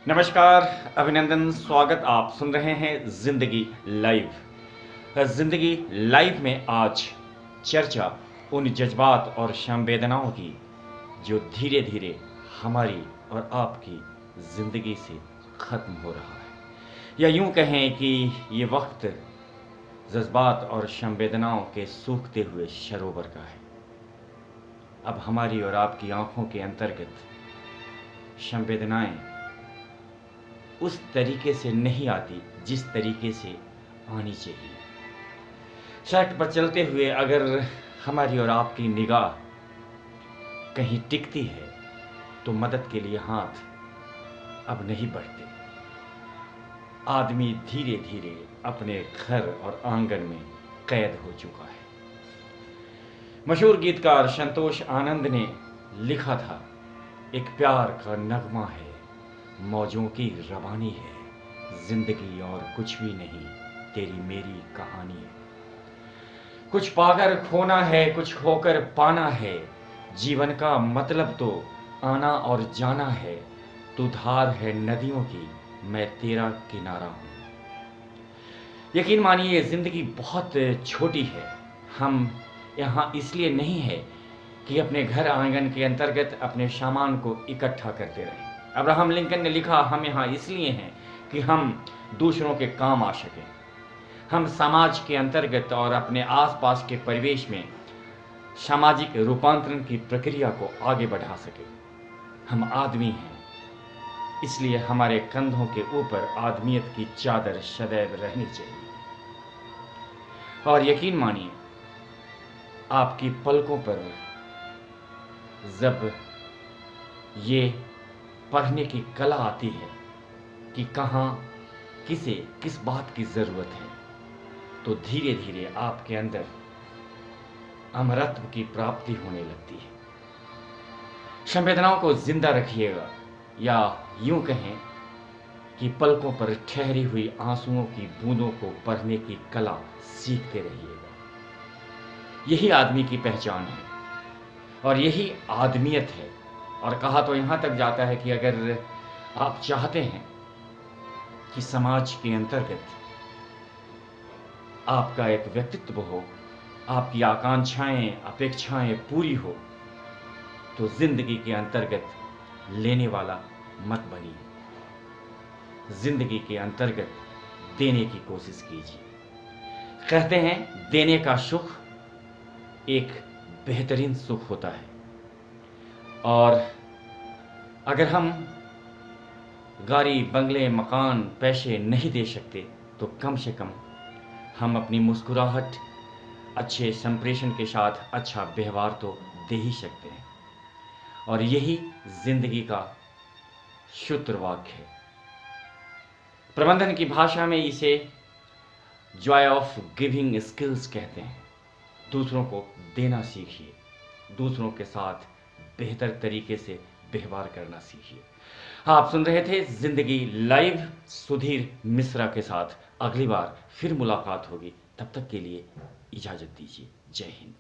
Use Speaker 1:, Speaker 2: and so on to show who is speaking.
Speaker 1: नमस्कार, अभिनंदन, स्वागत। आप सुन रहे हैं जिंदगी लाइव। जिंदगी लाइव में आज चर्चा उन जज्बात और संवेदनाओं की जो धीरे धीरे हमारी और आपकी जिंदगी से खत्म हो रहा है, या यूं कहें कि ये वक्त जज्बात और संवेदनाओं के सूखते हुए सरोवर का है। अब हमारी और आपकी आंखों के अंतर्गत संवेदनाएं उस तरीके से नहीं आती जिस तरीके से आनी चाहिए। सड़क पर चलते हुए अगर हमारी और आपकी निगाह कहीं टिकती है तो मदद के लिए हाथ अब नहीं बढ़ते। आदमी धीरे धीरे अपने घर और आंगन में कैद हो चुका है। मशहूर गीतकार संतोष आनंद ने लिखा था, एक प्यार का नगमा है, मौजों की रवानी है, जिंदगी और कुछ भी नहीं, तेरी मेरी कहानी है। कुछ पाकर खोना है, कुछ खोकर पाना है, जीवन का मतलब तो आना और जाना है। तू धार है नदियों की, मैं तेरा किनारा हूं। यकीन मानिए, जिंदगी बहुत छोटी है। हम यहाँ इसलिए नहीं है कि अपने घर आंगन के अंतर्गत अपने सामान को इकट्ठा करते रहें। अब्राहम लिंकन ने लिखा, हम यहाँ इसलिए हैं कि हम दूसरों के काम आ सकें। हम समाज के अंतर्गत और अपने आसपास के परिवेश में सामाजिक रूपांतरण की प्रक्रिया को आगे बढ़ा सकें। हम आदमी हैं, इसलिए हमारे कंधों के ऊपर आदमियत की चादर सदैव रहनी चाहिए। और यकीन मानिए, आपकी पलकों पर जब ये पढ़ने की कला आती है कि कहाँ किसे किस बात की ज़रूरत है, तो धीरे धीरे आपके अंदर अमरत्व की प्राप्ति होने लगती है। संवेदनाओं को जिंदा रखिएगा, या यूं कहें कि पलकों पर ठहरी हुई आंसुओं की बूंदों को पढ़ने की कला सीखते रहिएगा। यही आदमी की पहचान है और यही आदमियत है। और कहा तो यहाँ तक जाता है कि अगर आप चाहते हैं कि समाज के अंतर्गत आपका एक व्यक्तित्व हो, आपकी आकांक्षाएं अपेक्षाएं पूरी हो, तो जिंदगी के अंतर्गत लेने वाला मत बनिए। जिंदगी के अंतर्गत देने की कोशिश कीजिए। कहते हैं, देने का सुख एक बेहतरीन सुख होता है। और अगर हम गाड़ी, बंगले, मकान, पैसे नहीं दे सकते तो कम से कम हम अपनी मुस्कुराहट, अच्छे संप्रेषण के साथ अच्छा व्यवहार तो दे ही सकते हैं। और यही जिंदगी का सूत्र वाक्य है। प्रबंधन की भाषा में इसे जॉय ऑफ गिविंग स्किल्स कहते हैं। दूसरों को देना सीखिए, दूसरों के साथ बेहतर तरीके से व्यवहार करना सीखिए। आप सुन रहे थे जिंदगी लाइव सुधीर मिश्रा के साथ। अगली बार फिर मुलाकात होगी, तब तक के लिए इजाजत दीजिए। जय हिंद।